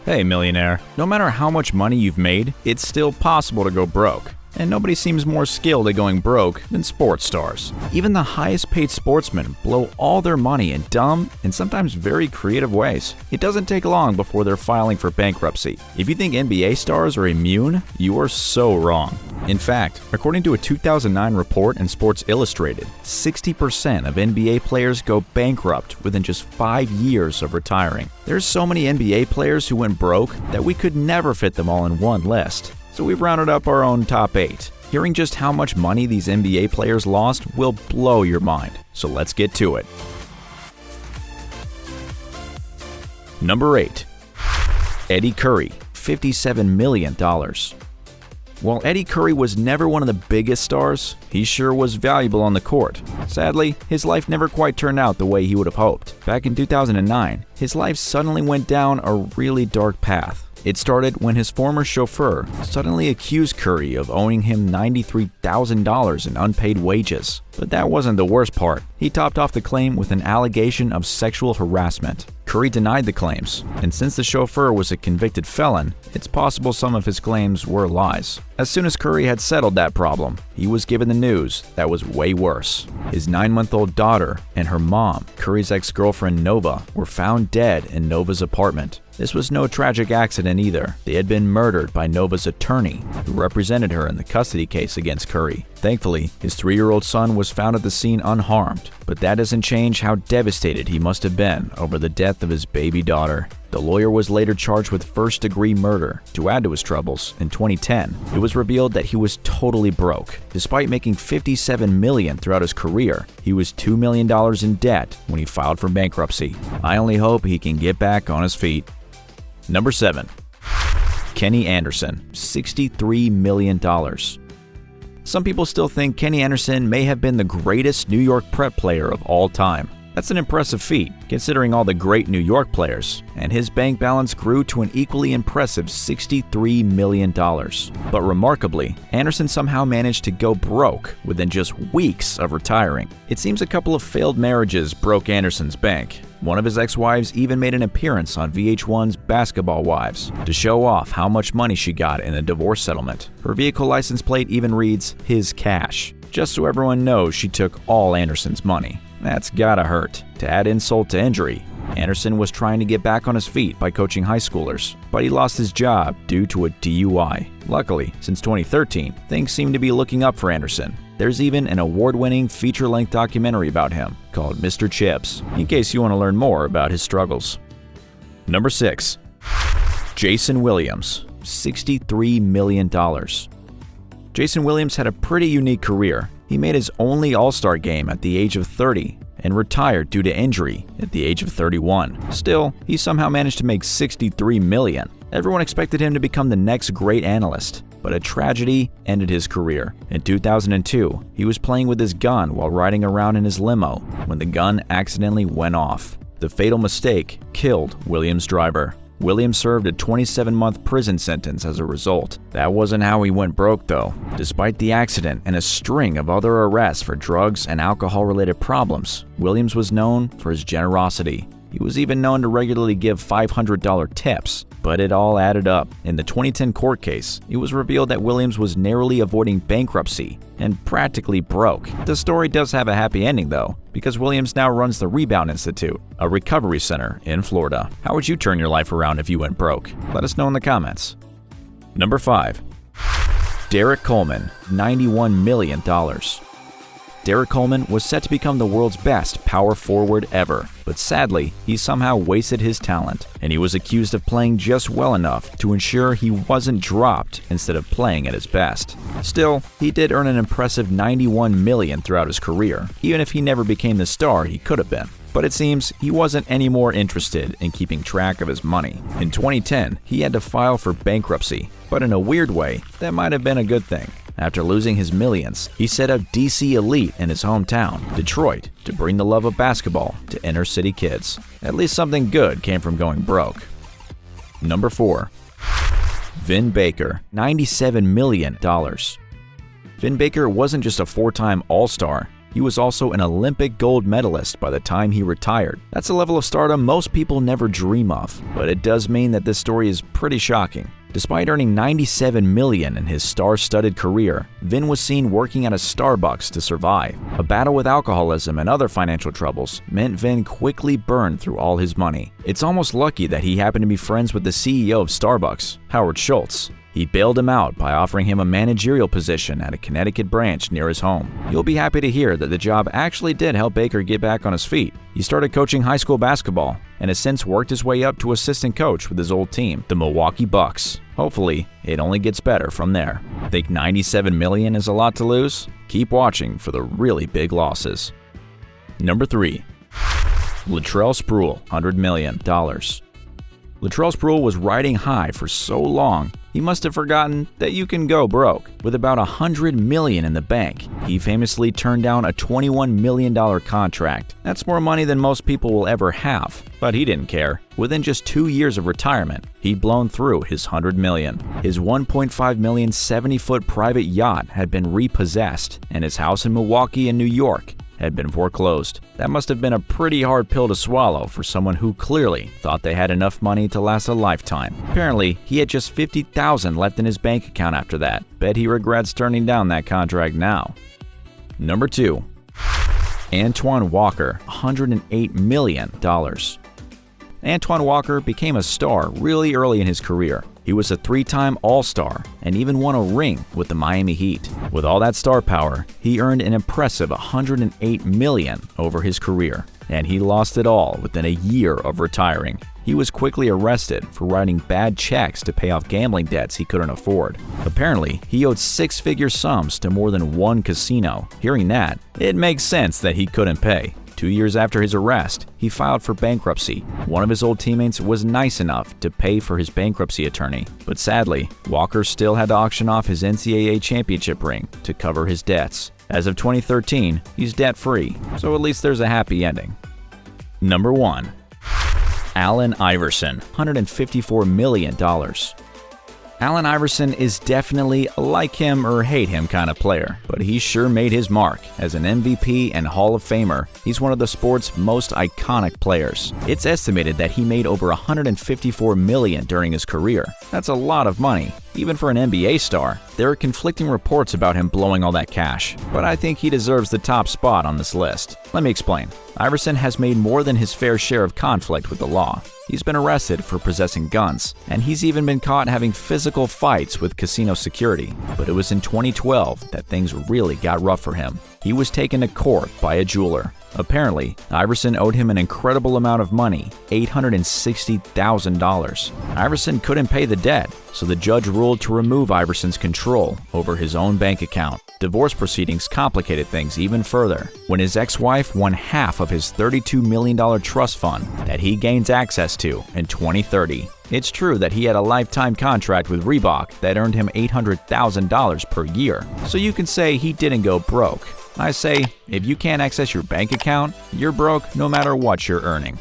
Hey millionaire, no matter how much money you've made, it's still possible to go broke. And nobody seems more skilled at going broke than sports stars. Even the highest paid sportsmen blow all their money in dumb and sometimes very creative ways. It doesn't take long before they're filing for bankruptcy. If you think NBA stars are immune, you are so wrong. In fact, according to a 2009 report in Sports Illustrated, 60% of NBA players go bankrupt within just 5 years of retiring. There's so many NBA players who went broke that we could never fit them all in one list. So we've rounded up our own top 8. Hearing just how much money these NBA players lost will blow your mind. So let's get to it. Number 8. Eddie Curry, $57 million. While Eddie Curry was never one of the biggest stars, he sure was valuable on the court. Sadly, his life never quite turned out the way he would have hoped. Back in 2009, his life suddenly went down a really dark path. It started when his former chauffeur suddenly accused Curry of owing him $93,000 in unpaid wages. But that wasn't the worst part. He topped off the claim with an allegation of sexual harassment. Curry denied the claims, and since the chauffeur was a convicted felon, it's possible some of his claims were lies. As soon as Curry had settled that problem, he was given the news that was way worse. His 9-month-old daughter and her mom, Curry's ex-girlfriend Nova, were found dead in Nova's apartment. This was no tragic accident either. They had been murdered by Nova's attorney, who represented her in the custody case against Curry. Thankfully, his 3-year-old son was found at the scene unharmed, but that doesn't change how devastated he must have been over the death of his baby daughter. The lawyer was later charged with first-degree murder. To add to his troubles, in 2010, it was revealed that he was totally broke. Despite making $57 million throughout his career, he was $2 million in debt when he filed for bankruptcy. I only hope he can get back on his feet. Number 7. Kenny Anderson, $63 million. Some people still think Kenny Anderson may have been the greatest New York prep player of all time. That's an impressive feat, considering all the great New York players, and his bank balance grew to an equally impressive $63 million. But remarkably, Anderson somehow managed to go broke within just weeks of retiring. It seems a couple of failed marriages broke Anderson's bank. One of his ex-wives even made an appearance on VH1's Basketball Wives to show off how much money she got in a divorce settlement. Her vehicle license plate even reads, "His cash," just so everyone knows she took all Anderson's money. That's gotta hurt. To add insult to injury, Anderson was trying to get back on his feet by coaching high schoolers, but he lost his job due to a DUI. Luckily, since 2013, things seem to be looking up for Anderson. There's even an award-winning feature-length documentary about him called Mr. Chips, in case you want to learn more about his struggles. Number 6. Jason Williams, $63 million. Jason Williams had a pretty unique career. He made his only All-Star game at the age of 30 and retired due to injury at the age of 31. Still, he somehow managed to make $63 million. Everyone expected him to become the next great analyst, but a tragedy ended his career. In 2002, he was playing with his gun while riding around in his limo when the gun accidentally went off. The fatal mistake killed Williams' driver. Williams served a 27-month prison sentence as a result. That wasn't how he went broke, though. Despite the accident and a string of other arrests for drugs and alcohol-related problems, Williams was known for his generosity. He was even known to regularly give $500 tips. But it all added up. In the 2010 court case, it was revealed that Williams was narrowly avoiding bankruptcy and practically broke. The story does have a happy ending, though, because Williams now runs the Rebound Institute, a recovery center in Florida. How would you turn your life around if you went broke? Let us know in the comments. Number 5. Derek Coleman, $91 million. Derek Coleman was set to become the world's best power forward ever, but sadly, he somehow wasted his talent, and he was accused of playing just well enough to ensure he wasn't dropped instead of playing at his best. Still, he did earn an impressive $91 million throughout his career, even if he never became the star he could have been. But it seems he wasn't any more interested in keeping track of his money. In 2010, he had to file for bankruptcy, but in a weird way, that might have been a good thing. After losing his millions, he set up DC Elite in his hometown, Detroit, to bring the love of basketball to inner-city kids. At least something good came from going broke. Number 4. Vin Baker, $97 million. Vin Baker wasn't just a 4-time All-Star. He was also an Olympic gold medalist by the time he retired. That's a level of stardom most people never dream of, but it does mean that this story is pretty shocking. Despite earning $97 million in his star-studded career, Vin was seen working at a Starbucks to survive. A battle with alcoholism and other financial troubles meant Vin quickly burned through all his money. It's almost lucky that he happened to be friends with the CEO of Starbucks, Howard Schultz. He bailed him out by offering him a managerial position at a Connecticut branch near his home. You'll be happy to hear that the job actually did help Baker get back on his feet. He started coaching high school basketball and has since worked his way up to assistant coach with his old team, the Milwaukee Bucks. Hopefully, it only gets better from there. Think $97 million is a lot to lose? Keep watching for the really big losses. Number 3. Latrell Sprewell, $100 million. Latrell Sprewell was riding high for so long, he must have forgotten that you can go broke. With about $100 million in the bank, he famously turned down a $21 million contract. That's more money than most people will ever have, but he didn't care. Within just 2 years of retirement, he'd blown through his $100 million. His $1.5 million 70-foot private yacht had been repossessed, and his house in Milwaukee and New York had been foreclosed. That must have been a pretty hard pill to swallow for someone who clearly thought they had enough money to last a lifetime. Apparently, he had just $50,000 left in his bank account after that. Bet he regrets turning down that contract now. Number 2. Antoine Walker, $108 million. Antoine Walker became a star really early in his career. He was a 3-time All-Star and even won a ring with the Miami Heat. With all that star power, he earned an impressive $108 million over his career, and he lost it all within a year of retiring. He was quickly arrested for writing bad checks to pay off gambling debts he couldn't afford. Apparently, he owed 6-figure sums to more than one casino. Hearing that, it makes sense that he couldn't pay. 2 years after his arrest, he filed for bankruptcy. One of his old teammates was nice enough to pay for his bankruptcy attorney, but sadly, Walker still had to auction off his NCAA championship ring to cover his debts. As of 2013, he's debt-free, so at least there's a happy ending. Number 1. Allen Iverson, $154 million. Allen Iverson is definitely a like him or hate him kind of player, but he sure made his mark. As an MVP and Hall of Famer, he's one of the sport's most iconic players. It's estimated that he made over $154 million during his career. That's a lot of money, even for an NBA star. There are conflicting reports about him blowing all that cash, but I think he deserves the top spot on this list. Let me explain. Iverson has made more than his fair share of conflict with the law. He's been arrested for possessing guns, and he's even been caught having physical fights with casino security. But it was in 2012 that things really got rough for him. He was taken to court by a jeweler. Apparently, Iverson owed him an incredible amount of money, $860,000. Iverson couldn't pay the debt, so the judge ruled to remove Iverson's control over his own bank account. Divorce proceedings complicated things even further when his ex-wife won half of his $32 million trust fund that he gains access to in 2030. It's true that he had a lifetime contract with Reebok that earned him $800,000 per year, so you can say he didn't go broke. I say, if you can't access your bank account, you're broke no matter what you're earning.